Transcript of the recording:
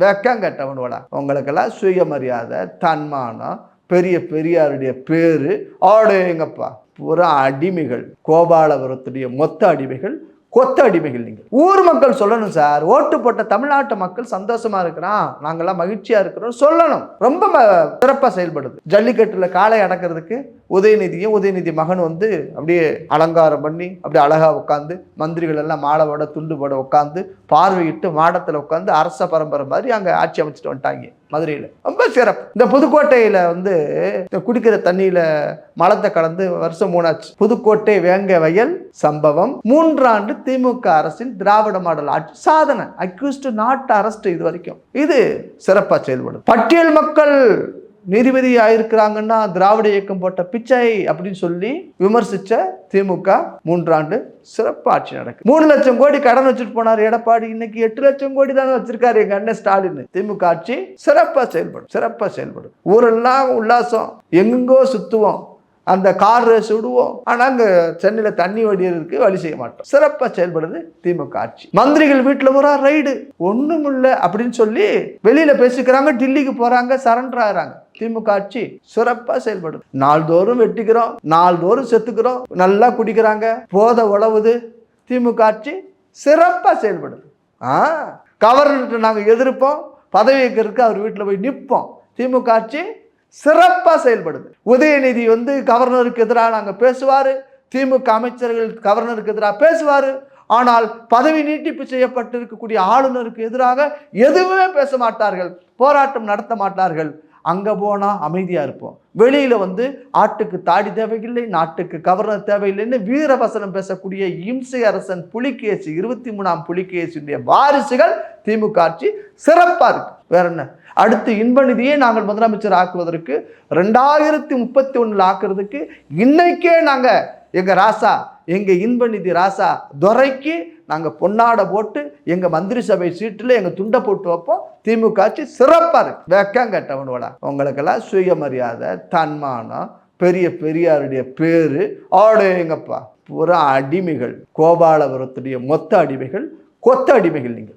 வெக்கம் கட்டவனோடா. உங்களுக்கெல்லாம் சுயமரியாதை, தன்மானம், பெரிய பெரியாருடைய பேரு, ஆடேங்கப்பா பூரா அடிமைகள். கோபாலபுரத்துடைய மொத்த அடிமைகள், கொத்த அடிமைகள். நீங்கள் ஊர் மக்கள் சொல்லணும் சார், ஓட்டு போட்ட தமிழ்நாட்டு மக்கள் சந்தோஷமா இருக்கிறான், நாங்கெல்லாம் மகிழ்ச்சியா இருக்கிறோம் சொல்லணும். ரொம்ப சிறப்பா செயல்படுது. ஜல்லிக்கட்டுல காளை அடக்கிறதுக்கு உதயநிதியும் உதயநிதி மகன் வந்து அப்படியே அலங்காரம் பண்ணி அப்படியே அழகா உட்காந்து, மந்திரிகள் எல்லாம் மாடவோட துண்டு போட உட்காந்து பார்வையிட்டு மாடத்துல உட்காந்து அரச பரம்பரை மாதிரி அங்க ஆட்சி அமைச்சிட்டு வந்துட்டாங்க மதுரையில. ரொம்ப சிறப்பு. இந்த புதுக்கோட்டையில வந்து குடிக்கிற தண்ணியில மலத்தை கலந்து வருஷம் 3 ஆச்சு. புதுக்கோட்டை வேங்க வயல் சம்பவம் 3 ஆண்டு திமுக அரசின் திராவிட மாடல் ஆட்சி சாதனை. Accused not arrest. இது வரைக்கும் இது சிறப்பா செயல்படும். பட்டியல் மக்கள் நீதிபதி ஆயிருக்கிறாங்கன்னா திராவிட இயக்கம் போட்ட பிச்சை அப்படின்னு சொல்லி விமர்சிச்ச திமுக 3 ஆண்டு சிறப்பு ஆட்சி நடக்கு. 3 லட்சம் கோடி கடன் வச்சுட்டு போனார் எடப்பாடி. இன்னைக்கு 8 லட்சம் கோடி தானே வச்சிருக்காரு எங்க அண்ணன் ஸ்டாலின். திமுக ஆட்சி சிறப்பா செயல்படும், சிறப்பா செயல்படும். ஊரெல்லாம் உல்லாசம், எங்கெங்கோ சுத்துவோம், அந்த கார் ரேஸ் விடுவோம். ஆனா அங்க சென்னையில் தண்ணி வடியிருக்கு, வழி செய்ய மாட்டோம். சிறப்பா செயல்படுது திமுக ஆட்சி. மந்திரிகள் வீட்டுல போறா ரைடு, ஒண்ணும் இல்ல அப்படின்னு சொல்லி வெளியில பேசிக்கிறாங்க, டில்லிக்கு போறாங்க, சரண்டர் ஆகிறாங்க. திமுக ஆட்சி சிறப்பா செயல்படுது. நாள்தோறும் வெட்டிக்கிறோம், நாள்தோறும் செத்துக்கிறோம், நல்லா குடிக்கிறாங்க, போத உழவுது. திமுக ஆட்சி சிறப்பா செயல்படுது. கவர்னர்கிட்ட நாங்க எதிர்ப்போம், பதவி வைக்கிறதுக்கு அவர் வீட்டுல போய் நிற்போம். திமுக ஆட்சி சிறப்பா செயல்படுது. உதயநிதி வந்து கவர்னருக்கு எதிராக நாங்க பேசுவாரு, திமுக அமைச்சர்கள் கவர்னருக்கு எதிராக பேசுவாரு. ஆனால் பதவி நீட்டிப்பு செய்யப்பட்டிருக்கக்கூடிய ஆளுநருக்கு எதிராக எதுவுமே பேச மாட்டார்கள், போராட்டம் நடத்த மாட்டார்கள். அங்க போனா அமைதியா இருப்போம். வெளியில வந்து ஆட்டுக்கு தாடி தேவையில்லை, நாட்டுக்கு கவர்னர் தேவையில்லைன்னு வீரவசனம் பேசக்கூடிய இம்சை அரசன் புலிகேசி 23ஆம் புலிகேசியுடைய வாரிசுகள் திமுக ஆட்சி சிறப்பா இருக்கு. வேற என்ன? அடுத்து இன்பநிதியை நாங்கள் முதலமைச்சர் ஆக்குவதற்கு 2031 ஆக்குறதுக்கு இன்னைக்கே நாங்க எங்க ராசா, எங்க இன்பநிதி ராசா துரைக்கு நாங்க பொன்னாடை போட்டு எங்க மந்திரி சபை சீட்டுல எங்க துண்டை போட்டு வைப்போம். திமுக ஆட்சி சிறப்பா இருக்கு. வெக்கம் கட்டவனோடா. உங்களுக்கெல்லாம் சுயமரியாதை, தன்மானம், பெரிய பெரியாருடைய பேரு, ஆடேங்கப்பா பூரா அடிமைகள். கோபாலபுரத்துடைய மொத்த அடிமைகள், கொத்த அடிமைகள். நீங்கள்